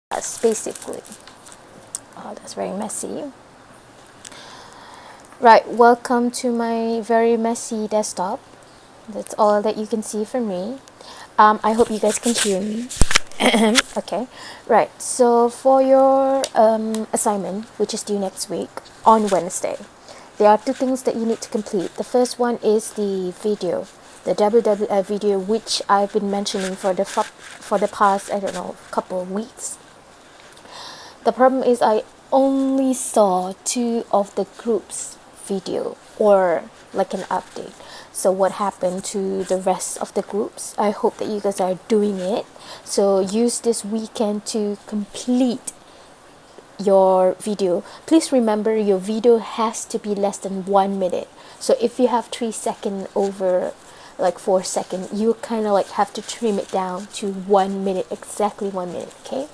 basically. Oh, that's very messy. Right, welcome to my very messy desktop. That's all that you can see from me. I hope you guys can hear me. Okay, right. So for your assignment, which is due next week on Wednesday, there are two things that you need to complete. The first one is the video, the WWF video, which I've been mentioning for the past, I don't know, couple of weeks. The problem is I only saw two of the group's video, or like an update. So what happened to the rest of the groups? I hope that you guys are doing it. So use this weekend to complete your video. Please remember, your video has to be less than 1 minute. So if you have 3 seconds over like 4 seconds, you kind of like have to trim it down to 1 minute, exactly 1 minute. Okay,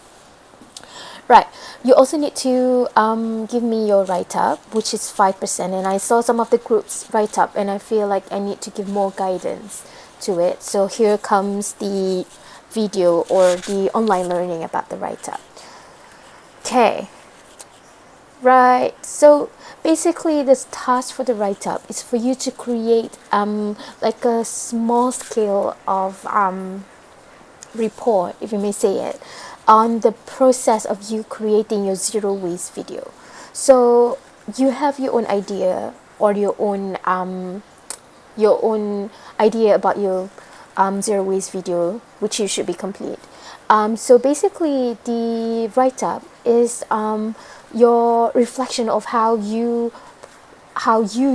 right. You also need to give me your write-up, which is 5%. And I saw some of the groups write-up, and I feel like I need to give more guidance to it. So here comes the video or the online learning about the write-up. Okay, right. So basically, this task for the write-up is for you to create like a small scale of report, if you may say it, on the process of you creating your zero waste video. So you have your own idea, or your own idea about your zero waste video, which you should be complete. So basically, the write-up is your reflection of how you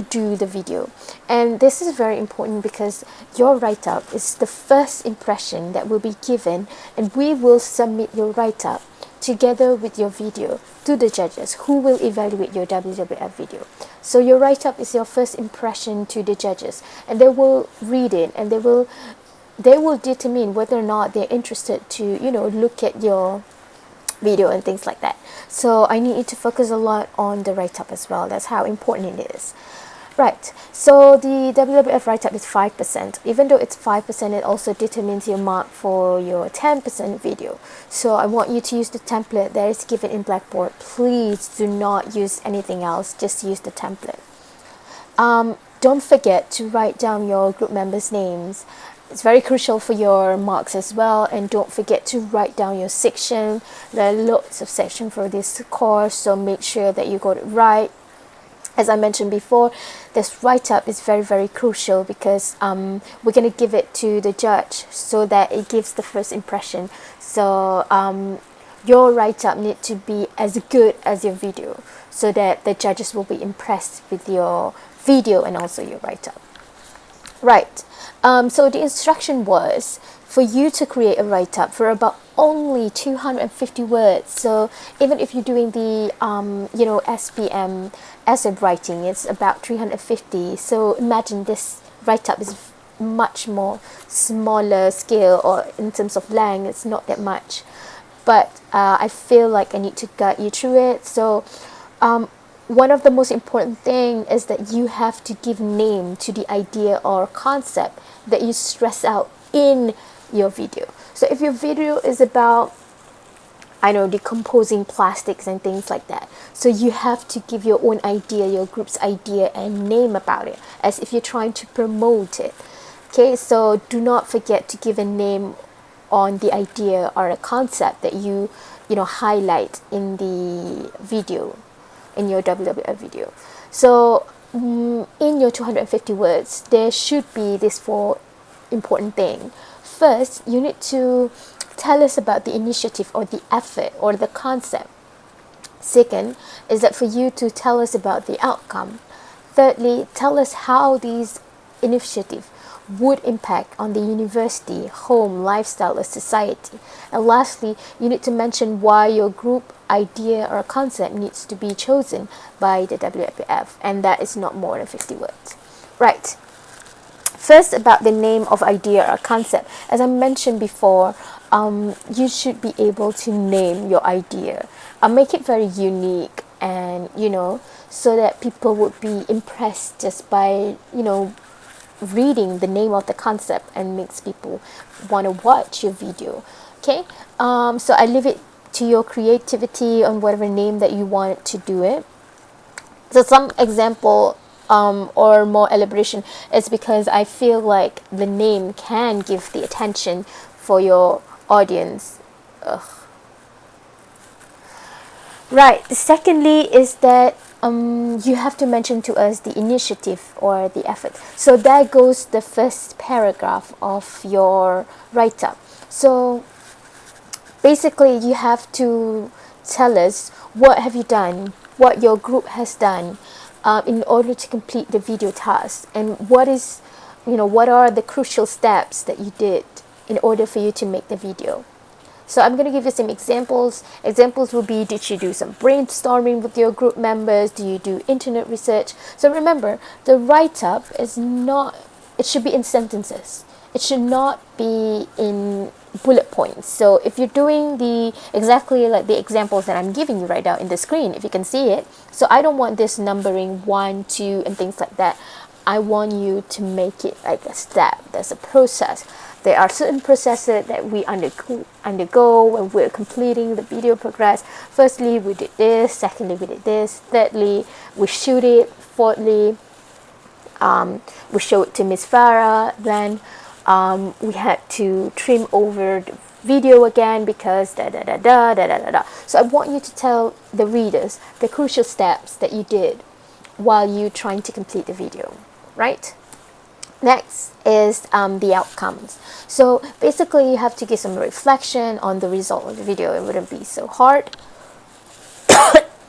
do the video. And this is very important because your write-up is the first impression that will be given, and we will submit your write-up together with your video to the judges who will evaluate your WWF video. So your write-up is your first impression to the judges, and they will read it, and they will determine whether or not they're interested to look at your video and things like that. So I need you to focus a lot on the write-up as well. That's how important it is. Right, so the WWF write-up is 5%. Even though it's 5%, it also determines your mark for your 10% video. So I want you to use the template that is given in Blackboard. Please do not use anything else, just use the template. Don't forget to write down your group members' names. It's very crucial for your marks as well. And don't forget to write down your section. There are lots of sections for this course, so make sure that you got it right. As I mentioned before, this write-up is very, very crucial because we're going to give it to the judge so that it gives the first impression. So your write-up needs to be as good as your video so that the judges will be impressed with your video and also your write-up. Right. So the instruction was for you to create a write-up for about only 250 words. So even if you're doing the SPM essay writing, it's about 350. So imagine this write-up is much more smaller scale, or in terms of length, it's not that much. But I feel like I need to guide you through it. So one of the most important thing is that you have to give name to the idea or concept that you stress out in your video. So if your video is about, decomposing plastics and things like that, so you have to give your own idea, your group's idea, and name about it as if you're trying to promote it. Okay, so do not forget to give a name on the idea or a concept that you highlight in the video, in your WWF video. So in your 250 words, there should be these 4 important things. First, you need to tell us about the initiative or the effort or the concept. Second is that for you to tell us about the outcome. Thirdly, tell us how these initiatives would impact on the university, home, lifestyle, or society. And lastly, you need to mention why your group idea or concept needs to be chosen by the WWF, and that is not more than 50 words. Right. First, about the name of idea or concept. As I mentioned before, you should be able to name your idea. Make it very unique, and so that people would be impressed just by reading the name of the concept, and makes people want to watch your video. Okay, so I leave it to your creativity on whatever name that you want to do it. So some example or more elaboration is because I feel like the name can give the attention for your audience. Ugh. Right. Secondly is that you have to mention to us the initiative or the effort. So there goes the first paragraph of your write-up. So basically you have to tell us what have you done, what your group has done in order to complete the video task, and what is, what are the crucial steps that you did in order for you to make the video. So I'm going to give you some examples. Examples will be, did you do some brainstorming with your group members? Do you do internet research? So remember, the write-up is not, it should be in sentences. It should not be in bullet points. So if you're doing the exactly like the examples that I'm giving you right now in the screen, if you can see it. So I don't want this numbering 1, 2 and things like that. I want you to make it like a step. There's a process. There are certain processes that we undergo when we're completing the video progress. Firstly, we did this. Secondly, we did this. Thirdly, we shoot it. Fourthly, we show it to Miss Farah. Then we had to trim over the video again because da da da da da da da da. So I want you to tell the readers the crucial steps that you did while you trying to complete the video, right? Next is the outcomes. So basically you have to give some reflection on the result of the video. It wouldn't be so hard.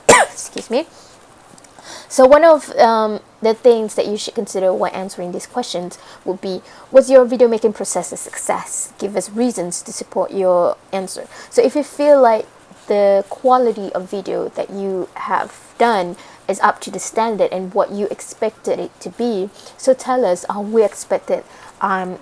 Excuse me. So one of the things that you should consider when answering these questions would be, was your video making process a success? Give us reasons to support your answer. So if you feel like the quality of video that you have done is up to the standard and what you expected it to be, so tell us, we expected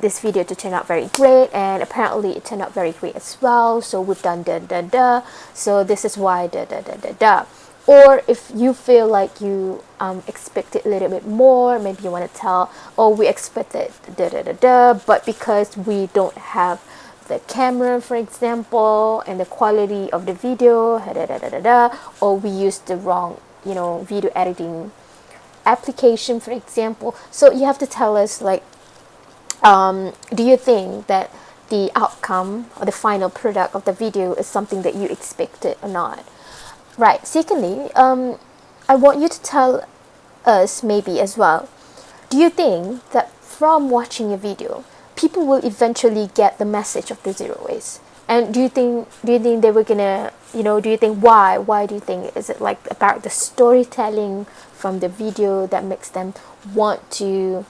this video to turn out very great, and apparently it turned out very great as well, so we've done da da da, so this is why da da da da da. Or if you feel like you expected a little bit more, maybe you want to tell, oh, we expected da da da da, but because we don't have the camera, for example, and the quality of the video, da da da da da, or we used the wrong, video editing application, for example. So you have to tell us, like, do you think that the outcome or the final product of the video is something that you expected or not? Right. Secondly, I want you to tell us maybe as well, do you think that from watching your video, people will eventually get the message of the zero waste? And do you think they were gonna, do you think why do you think, is it like about the storytelling from the video that makes them want to,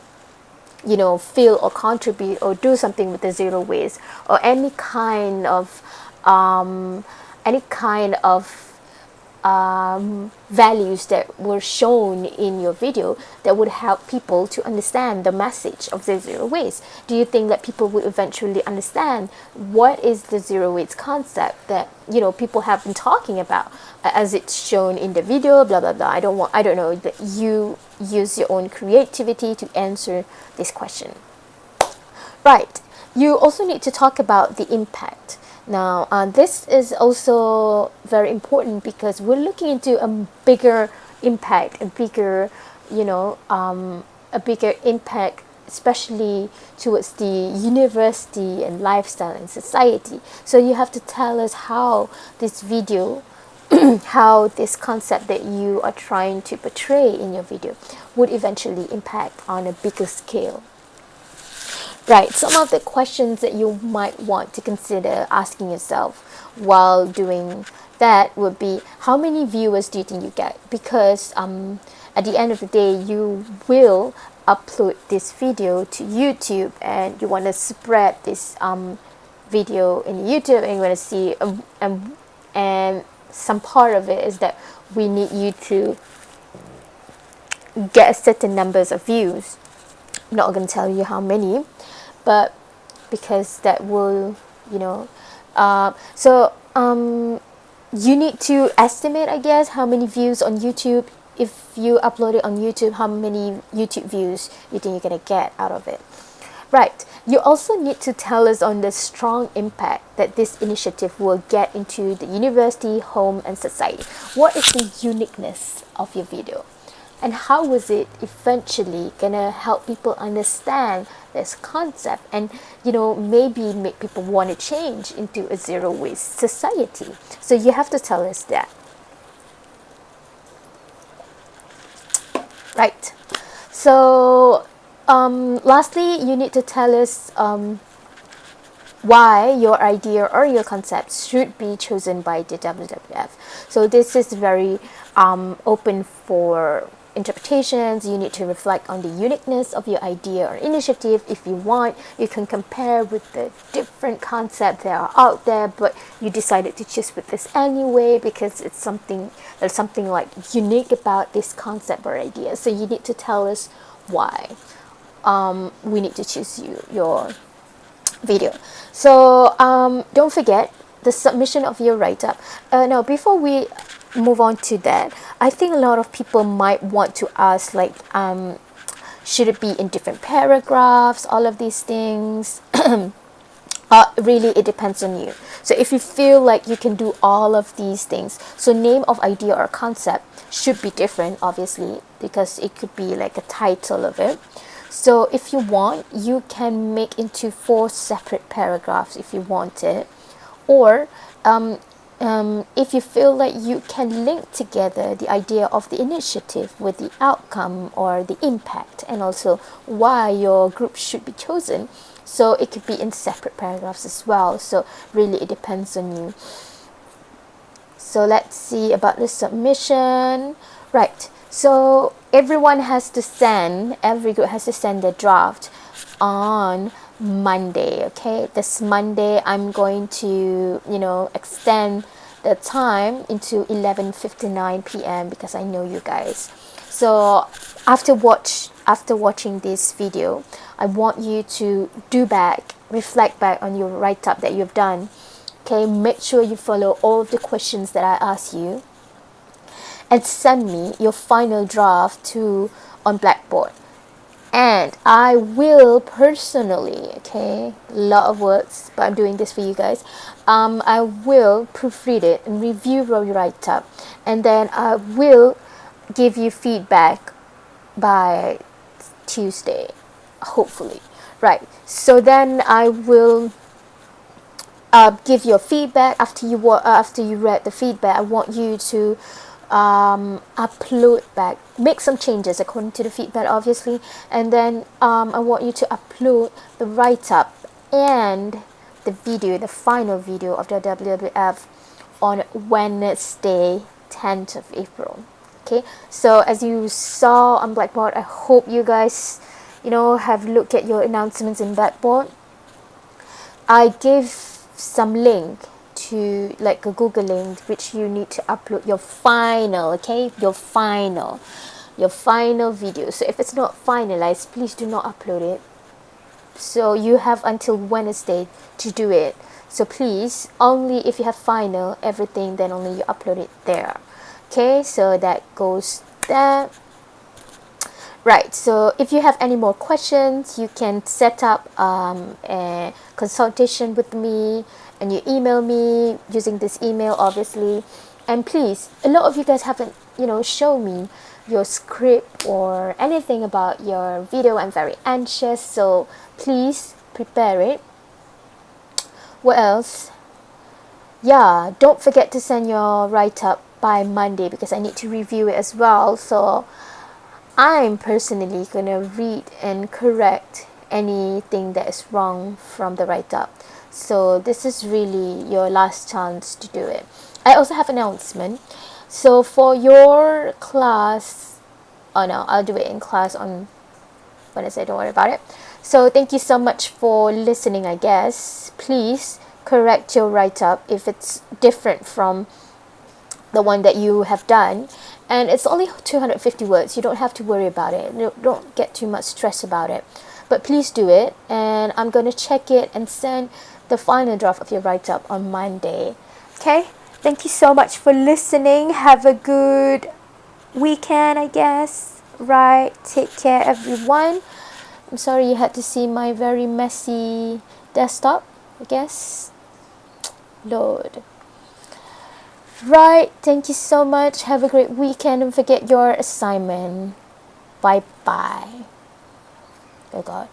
feel or contribute or do something with the zero waste, or any kind of values that were shown in your video that would help people to understand the message of the zero waste? Do you think that people would eventually understand what is the zero waste concept that people have been talking about as it's shown in the video, blah blah blah? I don't know, that you use your own creativity to answer this question. Right. You also need to talk about the impact. Now, this is also very important because we're looking into a bigger impact, a bigger impact, especially towards the university and lifestyle and society. So you have to tell us how this video, how this concept that you are trying to portray in your video would eventually impact on a bigger scale. Right, some of the questions that you might want to consider asking yourself while doing that would be, how many viewers do you think you get? Because at the end of the day, you will upload this video to YouTube, and you want to spread this video in YouTube, and you want to see, and some part of it is that we need you to get a certain numbers of views. I'm not going to tell you how many, but because that will, you need to estimate, I guess, how many views on YouTube. If you upload it on YouTube, how many YouTube views you think you're going to get out of it. Right. You also need to tell us on the strong impact that this initiative will get into the university, home, and society. What is the uniqueness of your video? And how was it eventually gonna help people understand this concept and, maybe make people want to change into a zero waste society? So you have to tell us that. Right. So lastly, you need to tell us why your idea or your concept should be chosen by the WWF. So this is very open for interpretations. You need to reflect on the uniqueness of your idea or initiative. If you want, you can compare with the different concepts that are out there, but you decided to choose with this anyway because there's something like unique about this concept or idea. So you need to tell us why we need to choose your video. So don't forget the submission of your write-up. Now, before we move on to that, I think a lot of people might want to ask, like, should it be in different paragraphs, all of these things? Really, it depends on you. So if you feel like you can do all of these things, so name of idea or concept should be different, obviously, because it could be like a title of it. So if you want, you can make into 4 separate paragraphs if you want it. Or if you feel like you can link together the idea of the initiative with the outcome or the impact, and also why your group should be chosen, so it could be in separate paragraphs as well. So really, it depends on you. So let's see about the submission. Right. So every group has to send their draft on Monday. Okay, this Monday I'm going to extend the time into 11:59 p.m. because I know you guys. So after watching this video, I want you to reflect back on your write-up that you've done. Okay, make sure you follow all of the questions that I asked you, and send me your final draft on Blackboard. And I will personally, okay, a lot of words, but I'm doing this for you guys. I will proofread it and review your write-up, and then I will give you feedback by Tuesday, hopefully. Right. So then I will give your feedback after you read the feedback. I want you to upload back, make some changes according to the feedback, obviously, and then I want you to upload the write-up and the final video of the WWF on Wednesday, 10th of April. Okay, so as you saw on Blackboard, I hope you guys have looked at your announcements in Blackboard. I gave some link to, like, a Google link, which you need to upload your final video. So if it's not finalized, please do not upload it. So you have until Wednesday to do it. So please, only if you have final everything, then only you upload it there. Okay, so that goes there. Right, so if you have any more questions, you can set up a consultation with me, and you email me using this email, obviously. And please, a lot of you guys haven't shown me your script or anything about your video. I'm very anxious, so please prepare it. What else? Yeah, don't forget to send your write-up by Monday, because I need to review it as well. So I'm personally gonna read and correct anything that is wrong from the write-up. So this is really your last chance to do it. I also have an announcement. So for your class, oh no, I'll do it in class on Wednesday, don't worry about it. So thank you so much for listening, I guess. Please correct your write-up if it's different from the one that you have done. And it's only 250 words. You don't have to worry about it. Don't get too much stress about it. But please do it, and I'm going to check it and send the final draft of your write-up on Monday. Okay? Thank you so much for listening. Have a good weekend, I guess. Right? Take care, everyone. I'm sorry you had to see my very messy desktop, I guess. Lord. Right, thank you so much. Have a great weekend. Don't forget your assignment. Bye bye. Oh God.